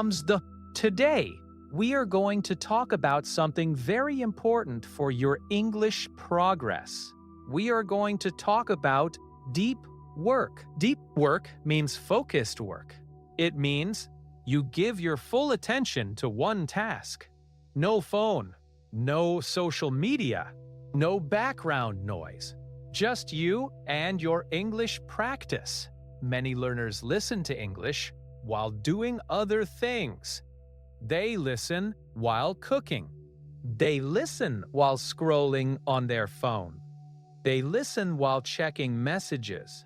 becomes the today. We are going to talk about something very important for your English progress. We are going to talk about deep work. Deep work means focused work. It means you give your full attention to one task. No phone, no social media, no background noise. Just you and your English practice. Many learners listen to English while doing other things. They listen while cooking. They listen while scrolling on their phone. They listen while checking messages.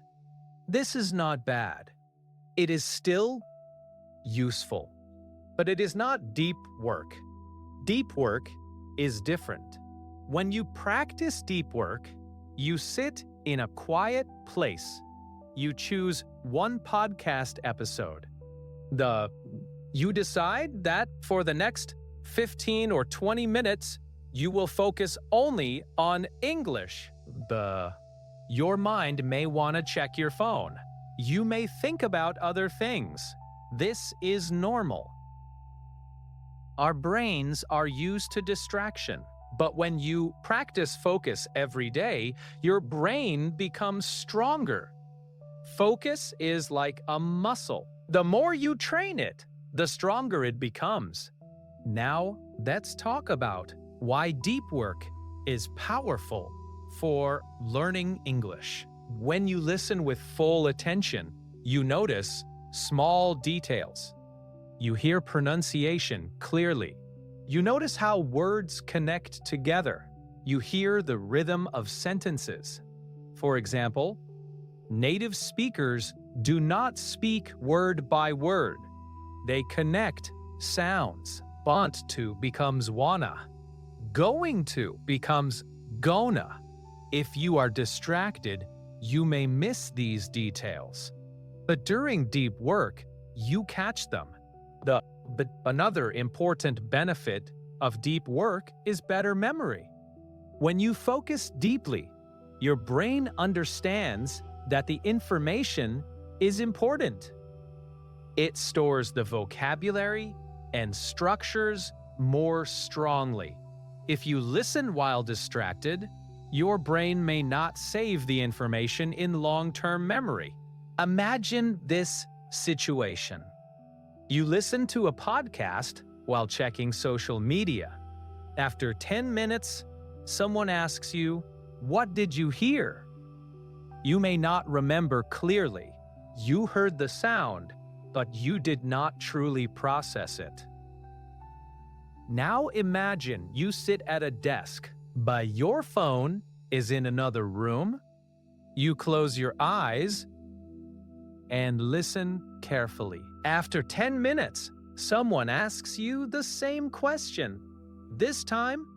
This is not bad. It is still useful. But it is not deep work. Deep work is different. When you practice deep work, you sit in a quiet place. You choose one podcast episode. You decide that for the next 15 or 20 minutes, you will focus only on English. Your mind may want to check your phone. You may think about other things. This is normal. Our brains are used to distraction. But when you practice focus every day, your brain becomes stronger. Focus is like a muscle. The more you train it, the stronger it becomes. Now, let's talk about why deep work is powerful for learning English. When you listen with full attention, you notice small details. You hear pronunciation clearly. You notice how words connect together. You hear the rhythm of sentences. For example, native speakers do not speak word by word. They connect sounds. Want to becomes wanna. Going to becomes gonna. If you are distracted, you may miss these details. But during deep work, you catch them. But another important benefit of deep work is better memory. When you focus deeply, your brain understands that the information is important. It stores the vocabulary and structures more strongly. If you listen while distracted, your brain may not save the information in long-term memory. Imagine this situation. You listen to a podcast while checking social media. After 10 minutes, someone asks you, "What did you hear?" You may not remember clearly. You heard the sound, but you did not truly process it. Now imagine you sit at a desk, but your phone is in another room. You close your eyes and listen carefully. After 10 minutes, someone asks you the same question. This time,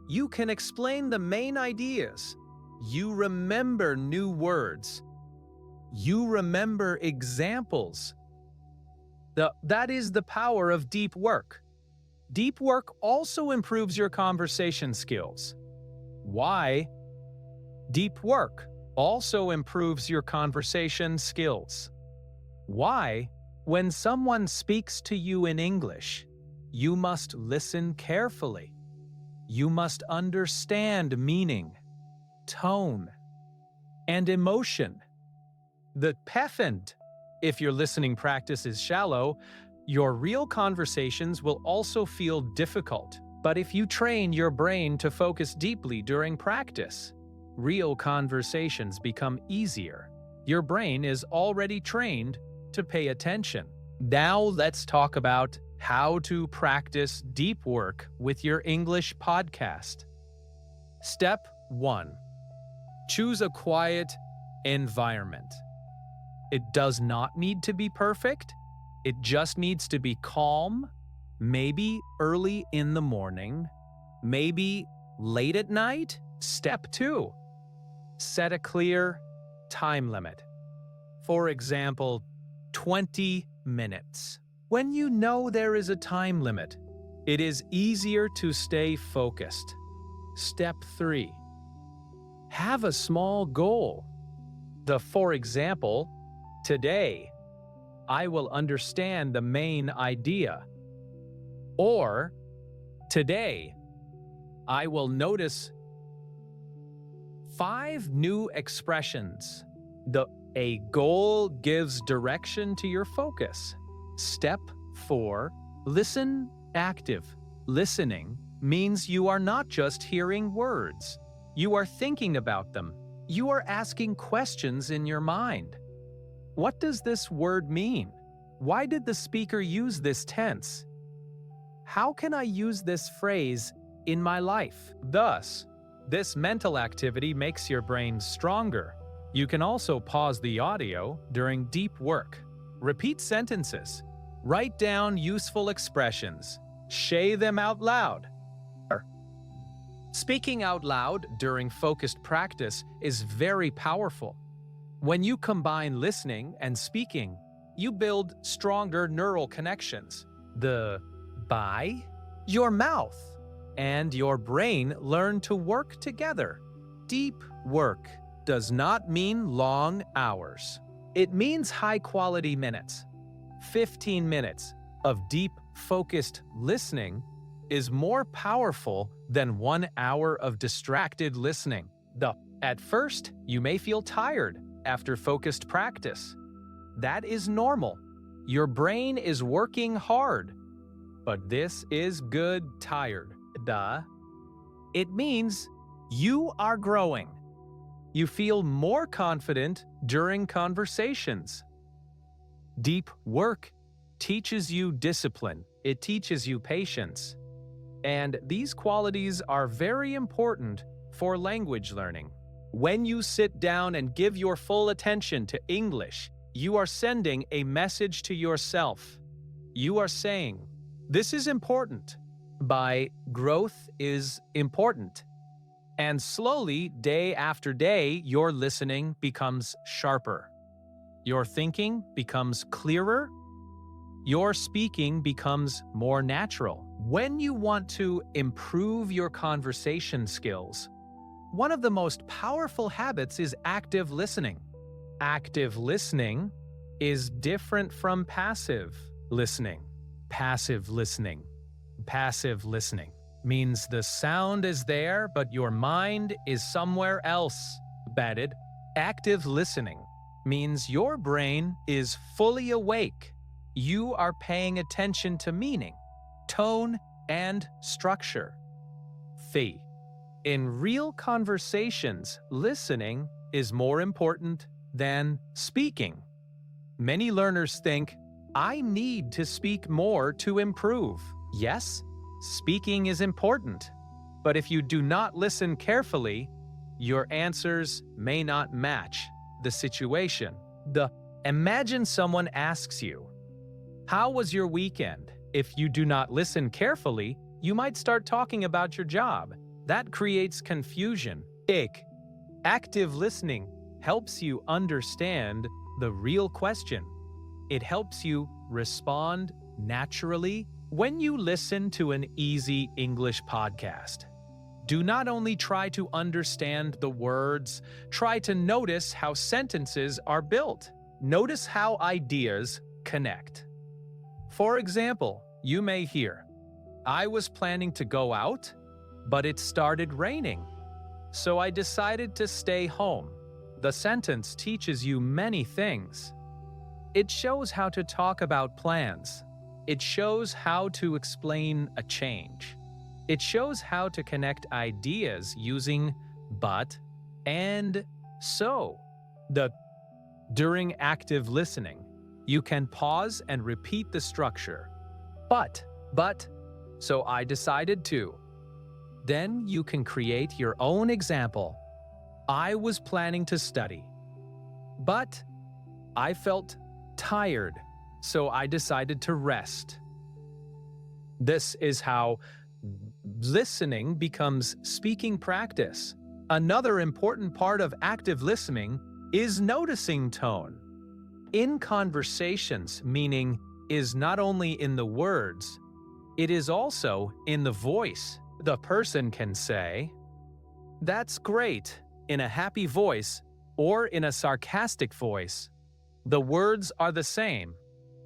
you can explain the main ideas. You remember new words. You remember examples. That is the power of deep work. Deep work also improves your conversation skills. Why? Deep work also improves your conversation skills. Why? When someone speaks to you in English, you must listen carefully. You must understand meaning, tone, and emotion. The PEFND, if your listening practice is shallow, your real conversations will also feel difficult. But if you train your brain to focus deeply during practice, real conversations become easier. Your brain is already trained to pay attention. Now let's talk about how to practice deep work with your English podcast. Step 1. Choose a quiet environment. It does not need to be perfect. It just needs to be calm, maybe early in the morning, maybe late at night. Step 2. Set a clear time limit. For example, 20 minutes. When you know there is a time limit, it is easier to stay focused. Step 3. Have a small goal. For example, today, I will understand the main idea. Or, today, I will notice 5 new expressions. A goal gives direction to your focus. Step 4, listen active. Listening means you are not just hearing words. You are thinking about them. You are asking questions in your mind. What does this word mean? Why did the speaker use this tense? How can I use this phrase in my life? Thus, this mental activity makes your brain stronger. You can also pause the audio during deep work. Repeat sentences. Write down useful expressions. Say them out loud. Speaking out loud during focused practice is very powerful. When you combine listening and speaking, you build stronger neural connections. Your mouth and your brain learn to work together. Deep work does not mean long hours. It means high-quality minutes. 15 minutes of deep, focused listening is more powerful than 1 hour of distracted listening. At first, you may feel tired after focused practice. That is normal. Your brain is working hard. But this is good tired. It means you are growing. You feel more confident during conversations. Deep work teaches you discipline. It teaches you patience. And these qualities are very important for language learning. When you sit down and give your full attention to English, you are sending a message to yourself. You are saying, "This is important." Growth is important. And slowly, day after day, your listening becomes sharper. Your thinking becomes clearer. Your speaking becomes more natural. When you want to improve your conversation skills, one of the most powerful habits is active listening. Active listening is different from passive listening. Passive listening means the sound is there, but your mind is somewhere else. Active listening means your brain is fully awake. You are paying attention to meaning, tone, and structure. In real conversations, listening is more important than speaking. Many learners think, "I need to speak more to improve." Yes, speaking is important, but if you do not listen carefully, your answers may not match the situation. Imagine someone asks you, "How was your weekend?" If you do not listen carefully, you might start talking about your job. That creates confusion. Active listening helps you understand the real question. It helps you respond naturally. When you listen to an easy English podcast, do not only try to understand the words, try to notice how sentences are built. Notice how ideas connect. For example, you may hear, "I was planning to go out, but it started raining, so I decided to stay home." The sentence teaches you many things. It shows how to talk about plans. It shows how to explain a change. It shows how to connect ideas using but and so. During active listening, you can pause and repeat the structure. But, so I decided to. Then you can create your own example. I was planning to study, but I felt tired, so I decided to rest. This is how listening becomes speaking practice. Another important part of active listening is noticing tone. In conversations, meaning is not only in the words, it is also in the voice. The person can say, "That's great," in a happy voice or in a sarcastic voice. The words are the same,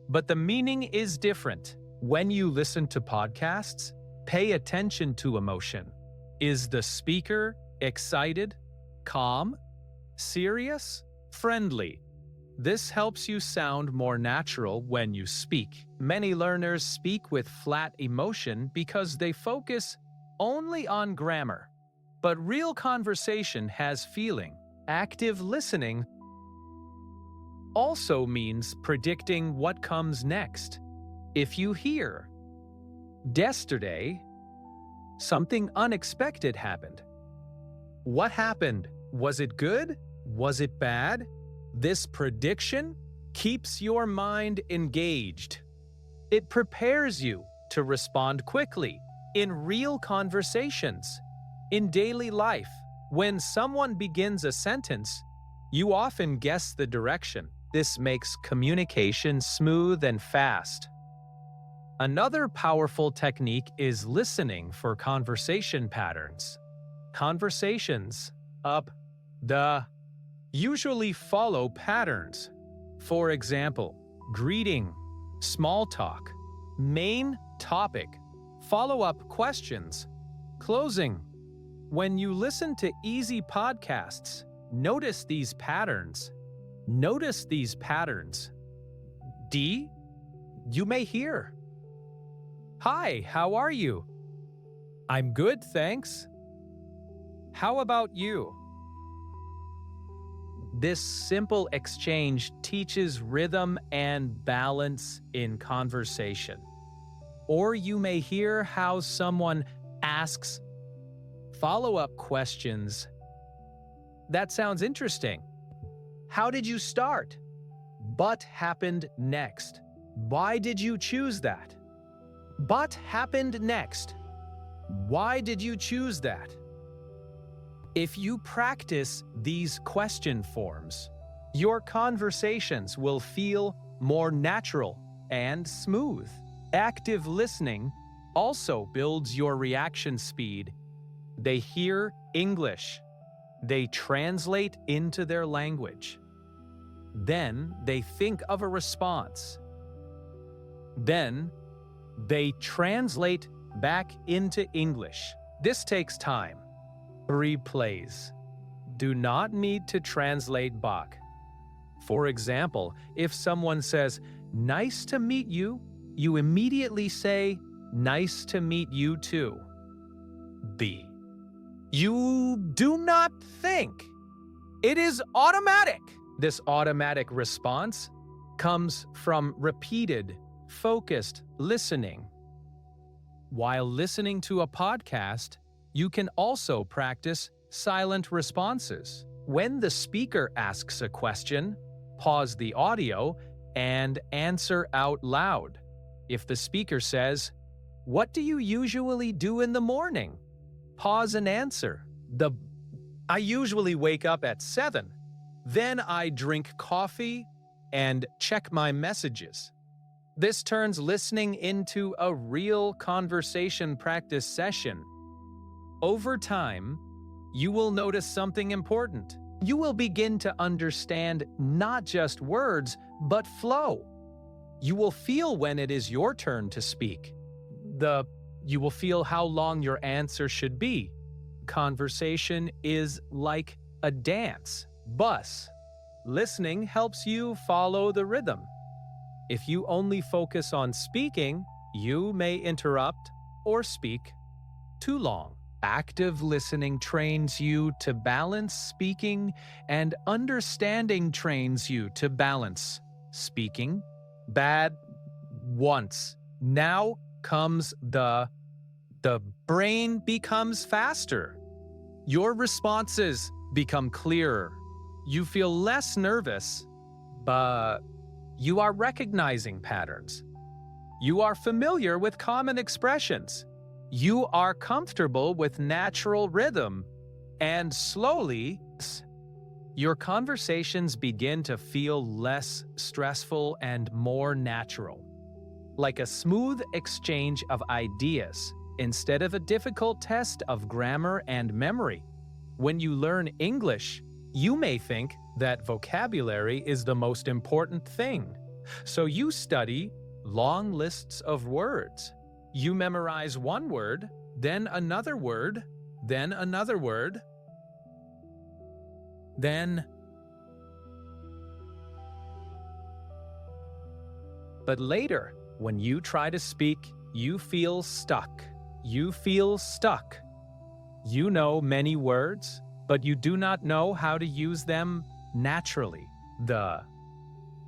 but the meaning is different. When you listen to podcasts, pay attention to emotion. Is the speaker excited, calm, serious, friendly? This helps you sound more natural when you speak. Many learners speak with flat emotion because they focus only on grammar. But real conversation has feeling. Active listening also means predicting what comes next. If you hear, "Yesterday, something unexpected happened." What happened? Was it good? Was it bad? This prediction keeps your mind engaged. It prepares you to respond quickly in real conversations. In daily life, when someone begins a sentence, you often guess the direction. This makes communication smooth and fast. Another powerful technique is listening for conversation patterns. Conversations usually follow patterns. For example, greeting, small talk, main topic, follow-up questions, closing. When you listen to easy podcasts, notice these patterns. Notice these patterns. D, you may hear, "Hi, how are you?" "I'm good, thanks." "How about you?" This simple exchange teaches rhythm and balance in conversation. Or you may hear how someone asks follow-up questions. "That sounds interesting. How did you start?" "What happened next?" "Why did you choose that?" "What happened next?" "Why did you choose that?" If you practice these question forms, your conversations will feel more natural and smooth. Active listening also builds your reaction speed. They hear English. They translate into their language. Then they think of a response. Then they translate back into English. This takes time. Replays. Do not need to translate back. For example, if someone says, "Nice to meet you," you immediately say, "Nice to meet you too." B. You do not think. It is automatic. This automatic response comes from repeated, focused listening. While listening to a podcast, you can also practice silent responses. When the speaker asks a question, pause the audio and answer out loud. If the speaker says, "What do you usually do in the morning?" Pause and answer. "I usually wake up at 7. Then I drink coffee and check my messages." This turns listening into a real conversation practice session. Over time, you will notice something important. You will begin to understand not just words, but flow. You will feel when it is your turn to speak. You will feel how long your answer should be. Conversation is like a dance. Bus. Listening helps you follow the rhythm. If you only focus on speaking, you may interrupt or speak too long. Active listening trains you to balance speaking, and understanding trains you to balance speaking. Bad once. Now comes the brain becomes faster. Your responses become clearer. You feel less nervous, but you are recognizing patterns. You are familiar with common expressions. You are comfortable with natural rhythm, and slowly, your conversations begin to feel less stressful and more natural, like a smooth exchange of ideas instead of a difficult test of grammar and memory. When you learn English, you may think that vocabulary is the most important thing, so you study long lists of words. You memorize one word, then another word, then another word, then... But later, when you try to speak, you feel stuck. You feel stuck. You know many words, but you do not know how to use them naturally.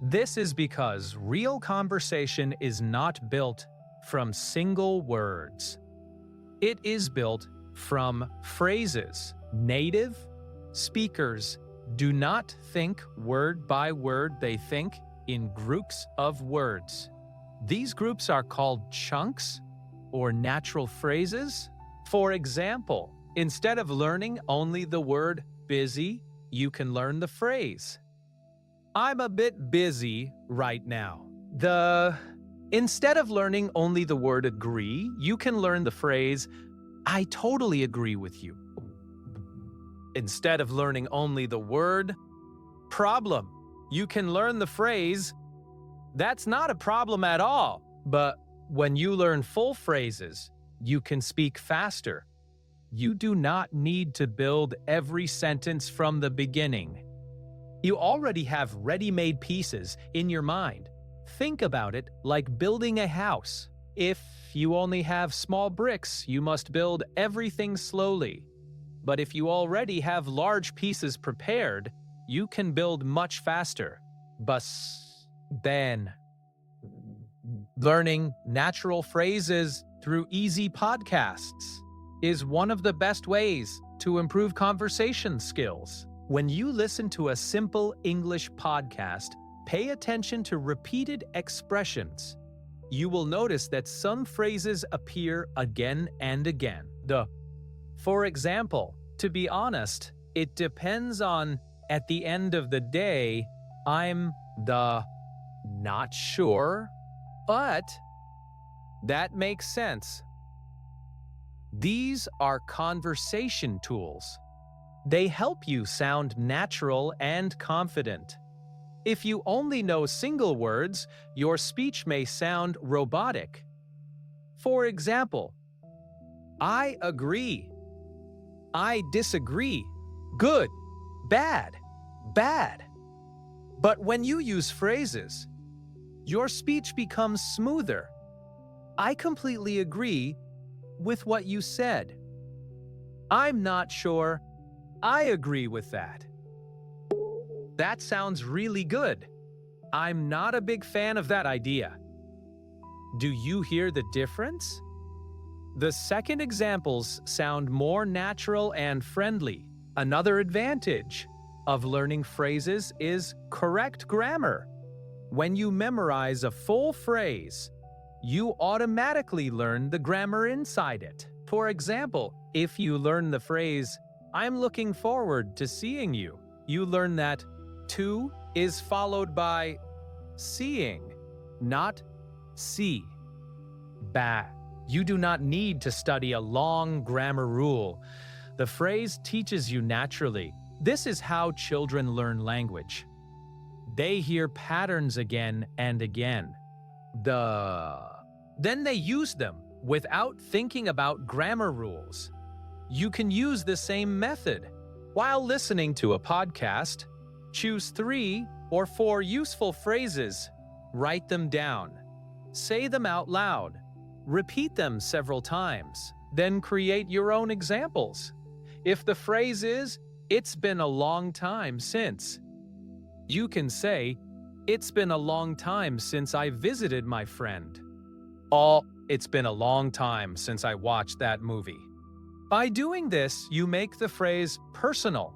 This is because real conversation is not built from single words. It is built from phrases. Native speakers do not think word by word, they think in groups of words. These groups are called chunks or natural phrases. For example, instead of learning only the word busy, you can learn the phrase, I'm a bit busy right now. Instead of learning only the word agree, you can learn the phrase, I totally agree with you. Instead of learning only the word problem, you can learn the phrase, that's not a problem at all. But when you learn full phrases, you can speak faster. You do not need to build every sentence from the beginning. You already have ready-made pieces in your mind. Think about it like building a house. If you only have small bricks, you must build everything slowly. But if you already have large pieces prepared, you can build much faster. Then, learning natural phrases through easy podcasts is one of the best ways to improve conversation skills. When you listen to a simple English podcast, pay attention to repeated expressions. You will notice that some phrases appear again and again. For example, to be honest, it depends on, at the end of the day, I'm not sure, but that makes sense. These are conversation tools. They help you sound natural and confident. If you only know single words, your speech may sound robotic. For example, I agree. I disagree. Good. Bad. Bad. But when you use phrases, your speech becomes smoother. I completely agree with what you said. I'm not sure. I agree with that. That sounds really good. I'm not a big fan of that idea. Do you hear the difference? The second examples sound more natural and friendly. Another advantage of learning phrases is correct grammar. When you memorize a full phrase, you automatically learn the grammar inside it. For example, if you learn the phrase, I'm looking forward to seeing you, you learn that to is followed by seeing, not see. You do not need to study a long grammar rule. The phrase teaches you naturally. This is how children learn language. They hear patterns again and again. Then they use them without thinking about grammar rules. You can use the same method. While listening to a podcast, choose 3 or 4 useful phrases. Write them down. Say them out loud. Repeat them several times. Then create your own examples. If the phrase is, it's been a long time since, you can say, it's been a long time since I visited my friend. Or, it's been a long time since I watched that movie. By doing this, you make the phrase personal.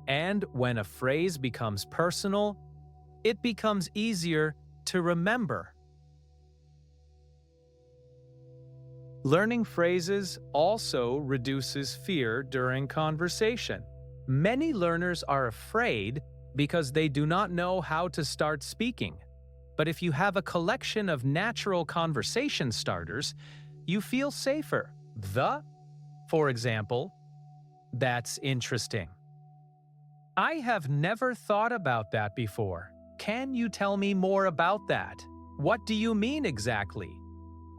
And when a phrase becomes personal, it becomes easier to remember. Learning phrases also reduces fear during conversation. Many learners are afraid because they do not know how to start speaking. But if you have a collection of natural conversation starters, you feel safer. For example, that's interesting. I have never thought about that before. Can you tell me more about that? What do you mean exactly?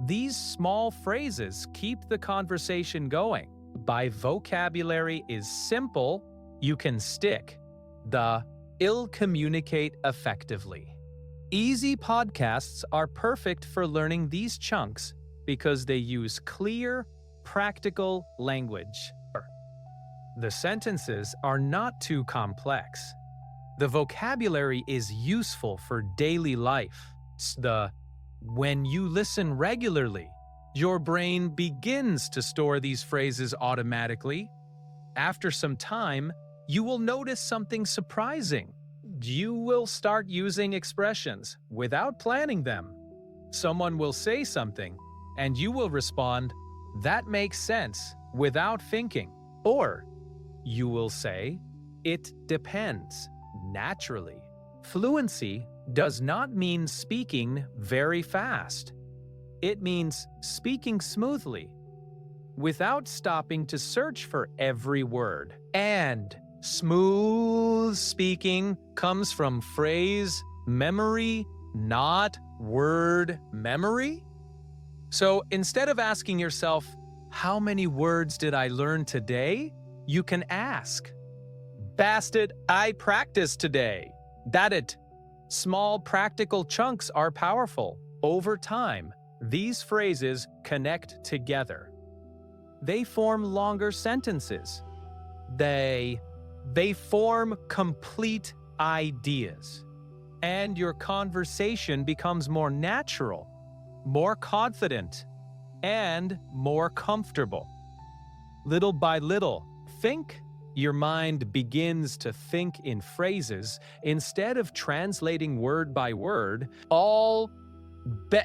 These small phrases keep the conversation going. By vocabulary is simple, you can stick. The ill communicate effectively. Easy podcasts are perfect for learning these chunks because they use clear, practical language. The sentences are not too complex. The vocabulary is useful for daily life. When you listen regularly, your brain begins to store these phrases automatically. After some time, you will notice something surprising. You will start using expressions without planning them. Someone will say something, and you will respond, "That makes sense," without thinking. Or you will say, "It depends," naturally. Fluency does not mean speaking very fast. It means speaking smoothly, without stopping to search for every word. And smooth speaking comes from phrase memory, not word memory. So instead of asking yourself, "How many words did I learn today?" you can ask, "Bastard, I practiced today." That it. Small practical chunks are powerful. Over time, these phrases connect together. They form longer sentences. They form complete ideas. And your conversation becomes more natural, more confident, and more comfortable. Little by little, your mind begins to think in phrases instead of translating word by word.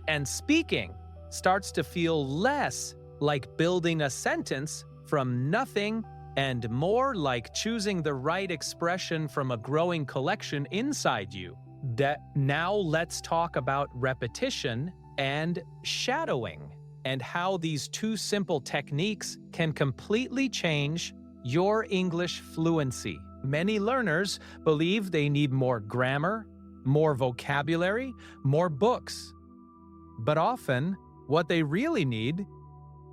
And speaking starts to feel less like building a sentence from nothing and more like choosing the right expression from a growing collection inside you. Now let's talk about repetition and shadowing, and how these two simple techniques can completely change your English fluency. Many learners believe they need more grammar, more vocabulary, more books. But often, what they really need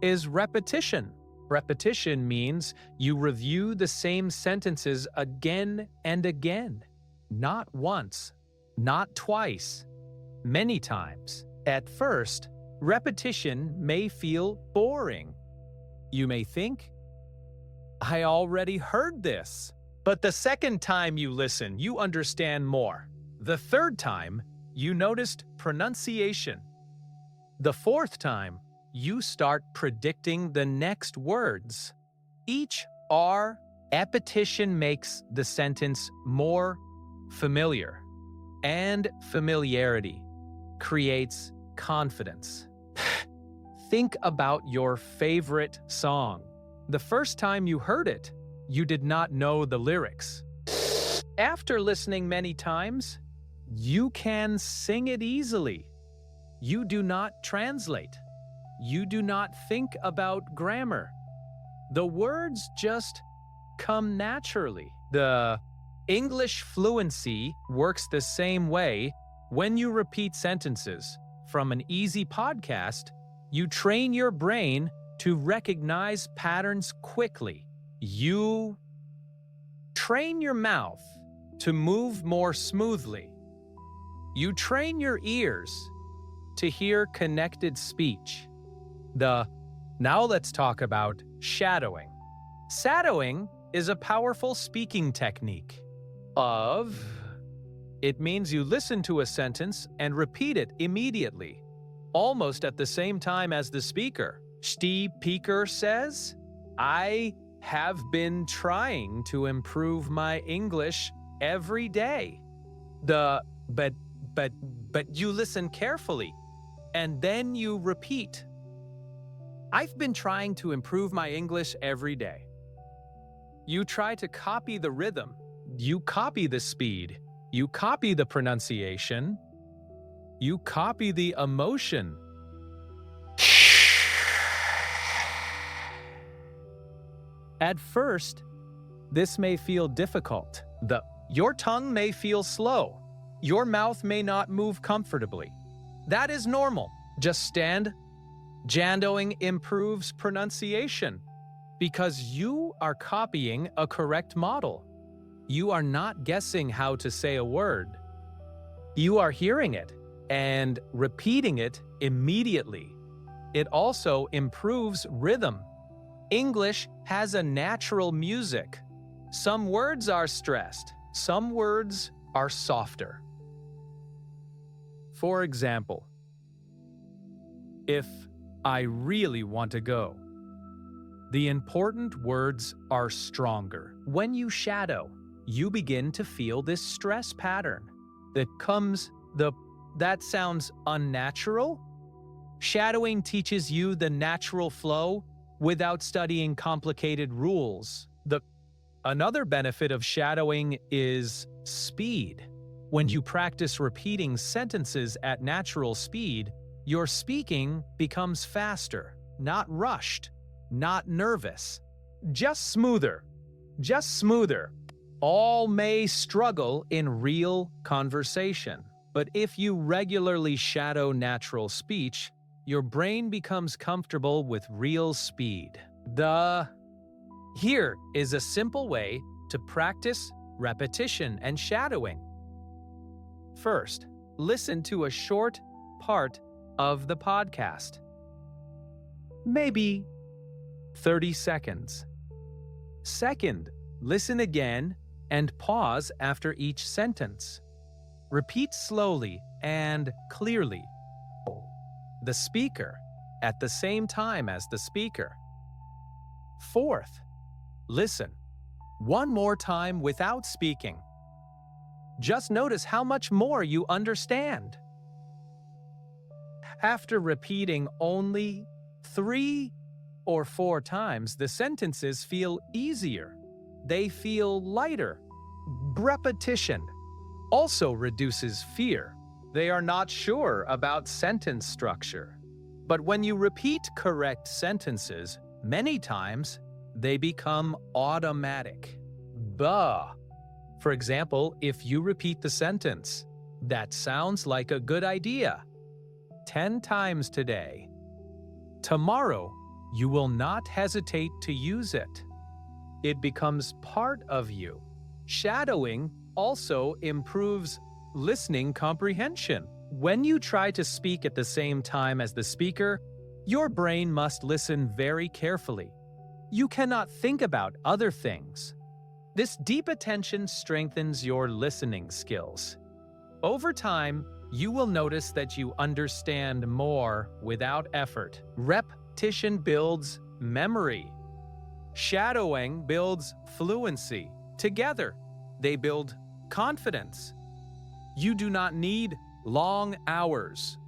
is repetition. Repetition means you review the same sentences again and again. Not once, not twice, many times. At first, repetition may feel boring. You may think, "I already heard this." But the second time you listen, you understand more. The third time, you noticed pronunciation. The fourth time, you start predicting the next words. Each repetition makes the sentence more familiar, and familiarity creates confidence. Think about your favorite song. The first time you heard it, you did not know the lyrics. After listening many times, you can sing it easily. You do not translate. You do not think about grammar. The words just come naturally. The English fluency works the same way. When you repeat sentences from an easy podcast, you train your brain to recognize patterns quickly. You train your mouth to move more smoothly. You train your ears to hear connected speech. Now let's talk about shadowing. Shadowing is a powerful speaking technique. It means you listen to a sentence and repeat it immediately, almost at the same time as the speaker. Speaker says, "I have been trying to improve my English every day." But you listen carefully, and then you repeat, "I've been trying to improve my English every day." You try to copy the rhythm. You copy the speed. You copy the pronunciation. You copy the emotion. At first, this may feel difficult. Your tongue may feel slow. Your mouth may not move comfortably. That is normal. Just stand. Jandoing improves pronunciation because you are copying a correct model. You are not guessing how to say a word. You are hearing it and repeating it immediately. It also improves rhythm. English has a natural music. Some words are stressed, some words are softer. For example, if I really want to go, the important words are stronger. When you shadow, you begin to feel this stress pattern that sounds unnatural. Shadowing teaches you the natural flow without studying complicated rules. Another benefit of shadowing is speed. When you practice repeating sentences at natural speed, your speaking becomes faster, not rushed, not nervous, just smoother. All may struggle in real conversation, but if you regularly shadow natural speech, your brain becomes comfortable with real speed. Here is a simple way to practice repetition and shadowing. First, listen to a short part of the podcast. Maybe 30 seconds. Second, listen again and pause after each sentence. Repeat slowly and clearly. The speaker at the same time as the speaker. Fourth, listen one more time without speaking. Just notice how much more you understand. After repeating only 3 or 4 times, the sentences feel easier. They feel lighter. Repetition also reduces fear. They are not sure about sentence structure. But when you repeat correct sentences many times, they become automatic. For example, if you repeat the sentence, "That sounds like a good idea," 10 times today, tomorrow you will not hesitate to use it. It becomes part of you. Shadowing also improves listening comprehension. When you try to speak at the same time as the speaker, your brain must listen very carefully. You cannot think about other things. This deep attention strengthens your listening skills. Over time, you will notice that you understand more without effort. Repetition builds memory. Shadowing builds fluency. Together, they build confidence. You do not need long hours.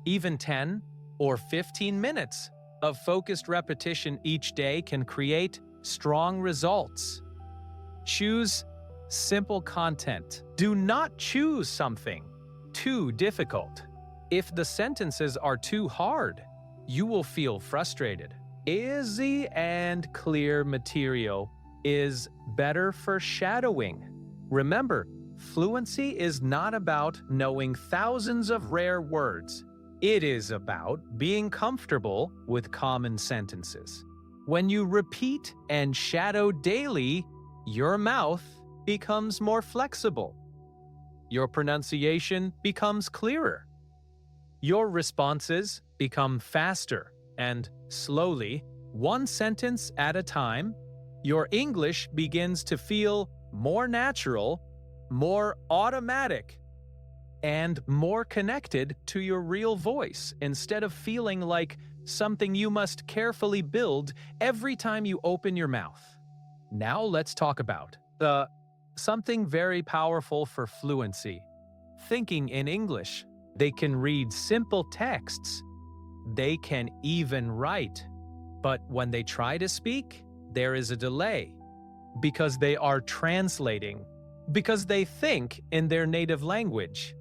Even 10 or 15 minutes of focused repetition each day can create strong results. Choose simple content. Do not choose something too difficult. If the sentences are too hard, you will feel frustrated. Easy and clear material is better for shadowing. Remember, fluency is not about knowing thousands of rare words. It is about being comfortable with common sentences. When you repeat and shadow daily, your mouth becomes more flexible. Your pronunciation becomes clearer. Your responses become faster, and slowly, one sentence at a time, your English begins to feel more natural, more automatic, and more connected to your real voice instead of feeling like something you must carefully build every time you open your mouth. Now let's talk about something very powerful for fluency. Thinking in English. They can read simple texts. They can even write. But when they try to speak, there is a delay because they are translating, because they think in their native language.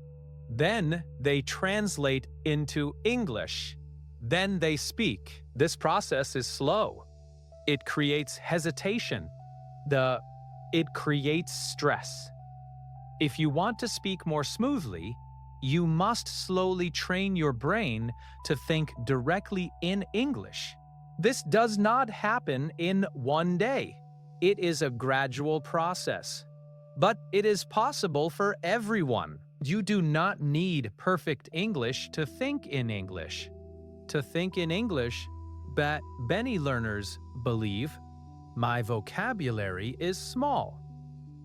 Then they translate into English. Then they speak. This process is slow. It creates hesitation. It creates stress. If you want to speak more smoothly, you must slowly train your brain to think directly in English. This does not happen in one day. It is a gradual process. But it is possible for everyone. You do not need perfect English to think in English. To think in English, many learners believe, my vocabulary is small.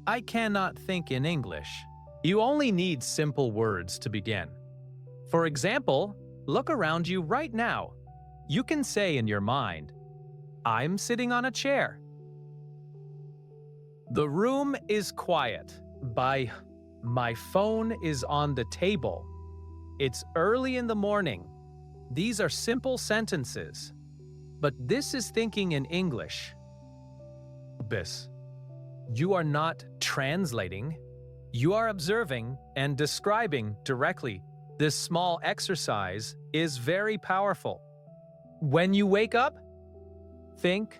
I cannot think in English. You only need simple words to begin. For example, look around you right now. You can say in your mind, I'm sitting on a chair. The room is quiet. My phone is on the table. It's early in the morning. These are simple sentences. But this is thinking in English. You are not translating. You are observing and describing directly. This small exercise is very powerful. When you wake up, think,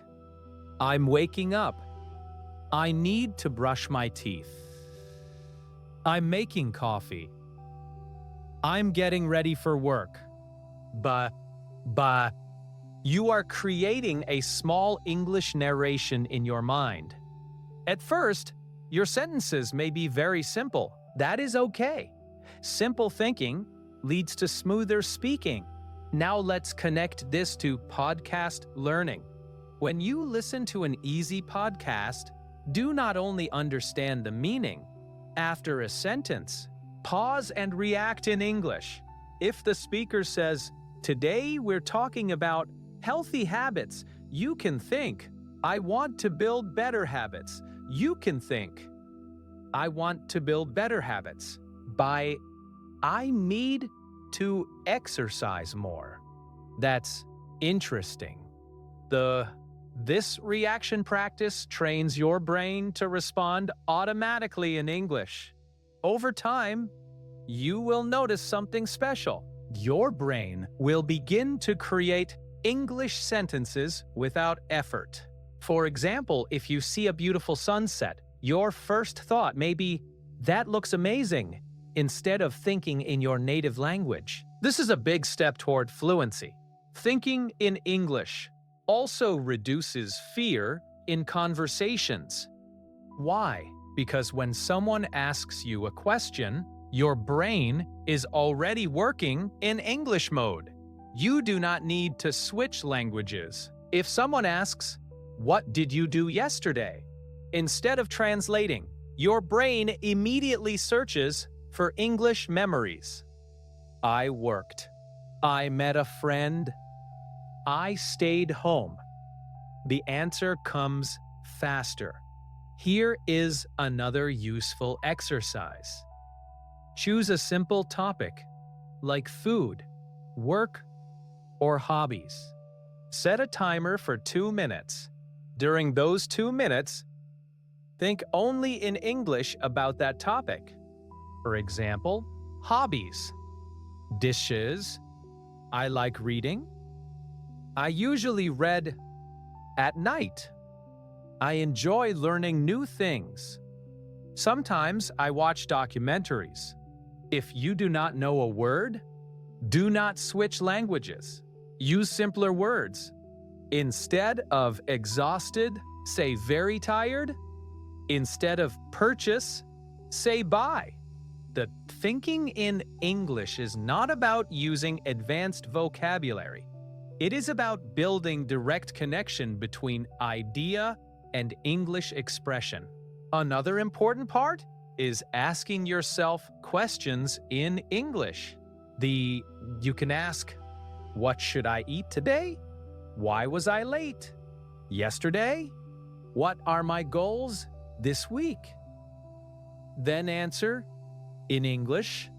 I'm waking up. I need to brush my teeth. I'm making coffee. I'm getting ready for work. You are creating a small English narration in your mind. At first, your sentences may be very simple. That is okay. Simple thinking leads to smoother speaking. Now let's connect this to podcast learning. When you listen to an easy podcast, do not only understand the meaning. After a sentence, pause and react in English. If the speaker says, today we're talking about healthy habits, you can think, I want to build better habits. You can think, I want to build better habits by I need to exercise more. That's interesting. This reaction practice trains your brain to respond automatically in English. Over time, you will notice something special. Your brain will begin to create English sentences without effort. For example, if you see a beautiful sunset, your first thought may be, that looks amazing, instead of thinking in your native language. This is a big step toward fluency. Thinking in English also reduces fear in conversations. Why? Because when someone asks you a question, your brain is already working in English mode. You do not need to switch languages. If someone asks, what did you do yesterday? Instead of translating, your brain immediately searches for English memories. I worked. I met a friend. I stayed home. The answer comes faster. Here is another useful exercise. Choose a simple topic, like food, work, or hobbies. Set a timer for 2 minutes. During those 2 minutes, think only in English about that topic. For example, hobbies, dishes. I like reading. I usually read at night. I enjoy learning new things. Sometimes I watch documentaries. If you do not know a word, do not switch languages. Use simpler words. Instead of exhausted, say very tired. Instead of purchase, say buy. The thinking in English is not about using advanced vocabulary. It is about building direct connection between idea and English expression. Another important part is asking yourself questions in English. You can ask, what should I eat today? Why was I late? Yesterday? What are my goals this week? Then answer in English.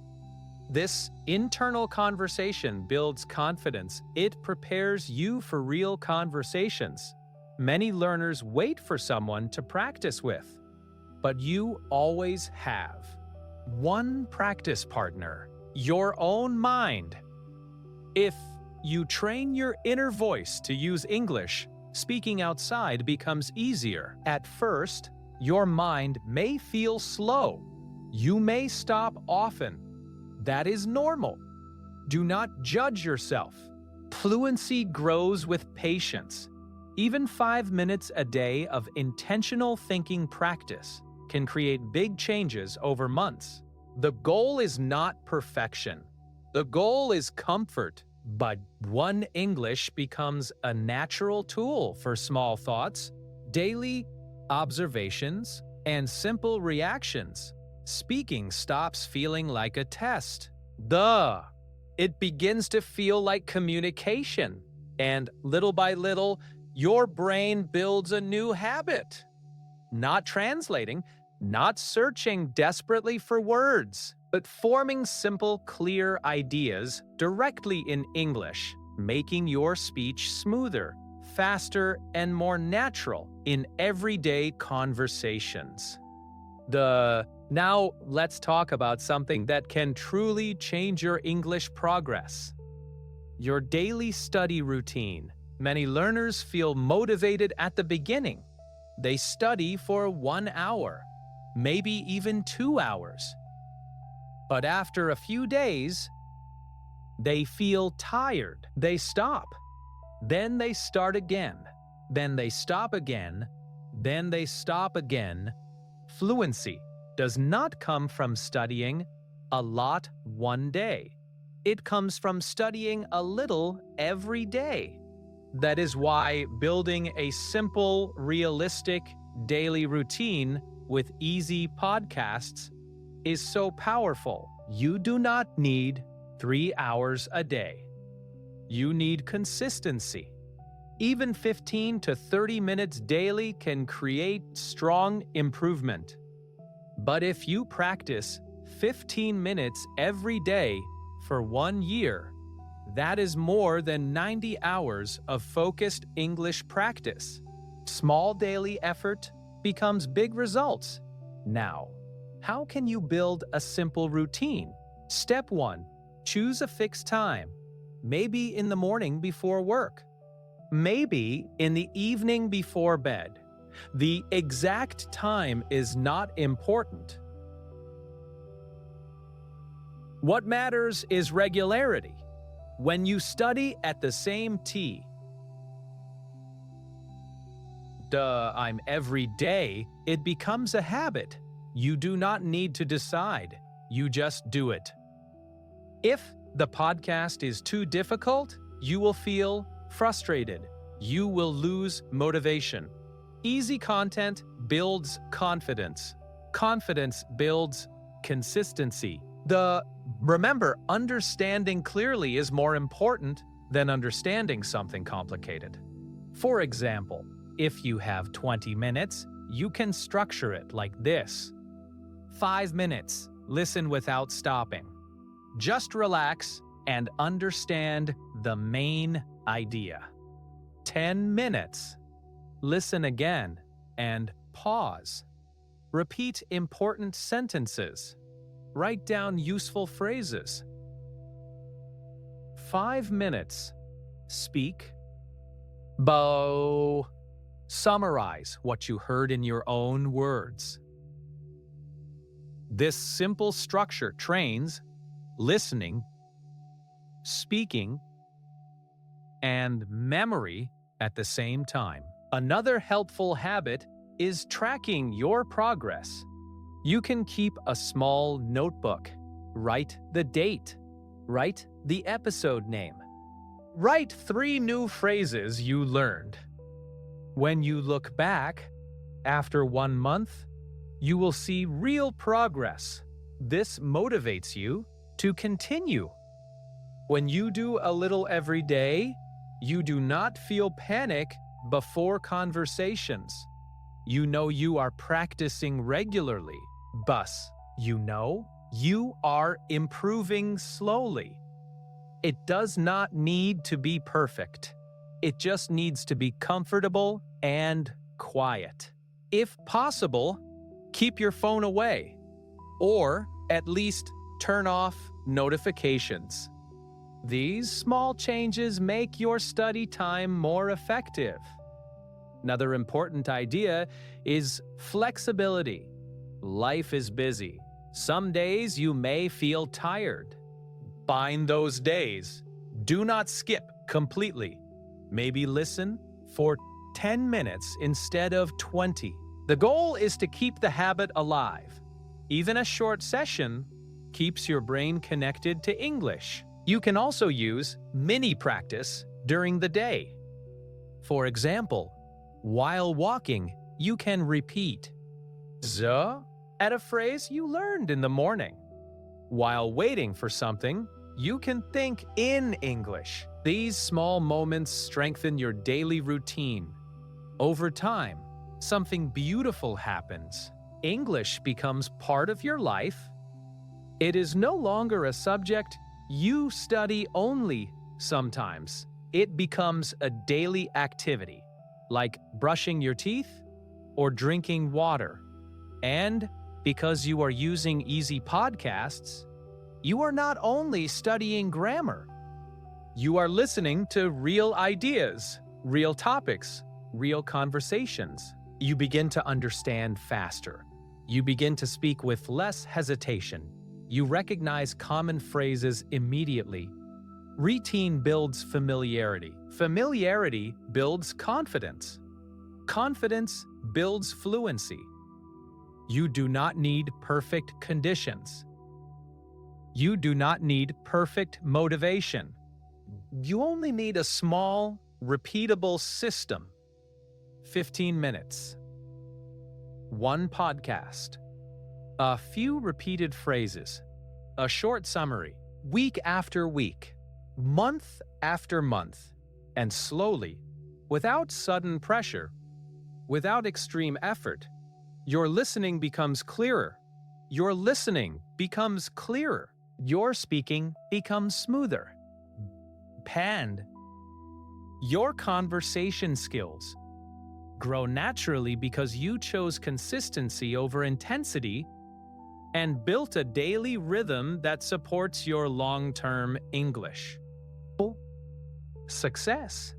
This internal conversation builds confidence. It prepares you for real conversations. Many learners wait for someone to practice with, but you always have one practice partner, your own mind. If you train your inner voice to use English, speaking outside becomes easier. At first, your mind may feel slow. You may stop often. That is normal. Do not judge yourself. Fluency grows with patience. Even 5 minutes a day of intentional thinking practice can create big changes over months. The goal is not perfection. The goal is comfort. But One English becomes a natural tool for small thoughts, daily observations, and simple reactions. Speaking stops feeling like a test. It begins to feel like communication. And little by little, your brain builds a new habit. Not translating, not searching desperately for words, but forming simple, clear ideas directly in English, making your speech smoother, faster, and more natural in everyday conversations. Now let's talk about something that can truly change your English progress. Your daily study routine. Many learners feel motivated at the beginning. They study for 1 hour, maybe even 2 hours. But after a few days, they feel tired. They stop. Then they start again. Then they stop again. Then they stop again. Fluency does not come from studying a lot one day. It comes from studying a little every day. That is why building a simple, realistic daily routine with easy podcasts is so powerful. You do not need 3 hours a day. You need consistency. Even 15 to 30 minutes daily can create strong improvement. But if you practice 15 minutes every day for 1 year, that is more than 90 hours of focused English practice. Small daily effort becomes big results. Now, how can you build a simple routine? Step 1. Choose a fixed time. Maybe in the morning before work. Maybe in the evening before bed. The exact time is not important. What matters is regularity. When you study at the same time every day, it becomes a habit. You do not need to decide. You just do it. If the podcast is too difficult, you will feel frustrated. You will lose motivation. Easy content builds confidence. Confidence builds consistency. Remember, understanding clearly is more important than understanding something complicated. For example, if you have 20 minutes, you can structure it like this. 5 minutes, listen without stopping. Just relax and understand the main idea. 10 minutes, listen again and pause. Repeat important sentences. Write down useful phrases. 5 minutes, speak. Summarize what you heard in your own words. This simple structure trains listening, speaking, and memory at the same time. Another helpful habit is tracking your progress. You can keep a small notebook. Write the date. Write the episode name. Write 3 new phrases you learned. When you look back, after 1 month, you will see real progress. This motivates you to continue. When you do a little every day, you do not feel panic before conversations. You know you are practicing regularly. Thus, you know you are improving slowly. It does not need to be perfect. It just needs to be comfortable and quiet. If possible, keep your phone away, or at least turn off notifications. These small changes make your study time more effective. Another important idea is flexibility. Life is busy. Some days you may feel tired. Find those days. Do not skip completely. Maybe listen for 10 minutes instead of 20. The goal is to keep the habit alive. Even a short session keeps your brain connected to English. You can also use mini practice during the day. For example, while walking, you can repeat "the" at a phrase you learned in the morning. While waiting for something, you can think in English. These small moments strengthen your daily routine. Over time, something beautiful happens. English becomes part of your life. It is no longer a subject you study only sometimes. It becomes a daily activity, like brushing your teeth or drinking water. And because you are using easy podcasts, you are not only studying grammar, you are listening to real ideas, real topics, real conversations. You begin to understand faster. You begin to speak with less hesitation. You recognize common phrases immediately. Routine builds familiarity. Familiarity builds confidence. Confidence builds fluency. You do not need perfect conditions. You do not need perfect motivation. You only need a small, repeatable system. 15 minutes. One podcast. A few repeated phrases. A short summary. Week after week. Month after month. And slowly, without sudden pressure, without extreme effort, your listening becomes clearer. Your listening becomes clearer. Your speaking becomes smoother. And your conversation skills grow naturally because you chose consistency over intensity and built a daily rhythm that supports your long-term English. Success.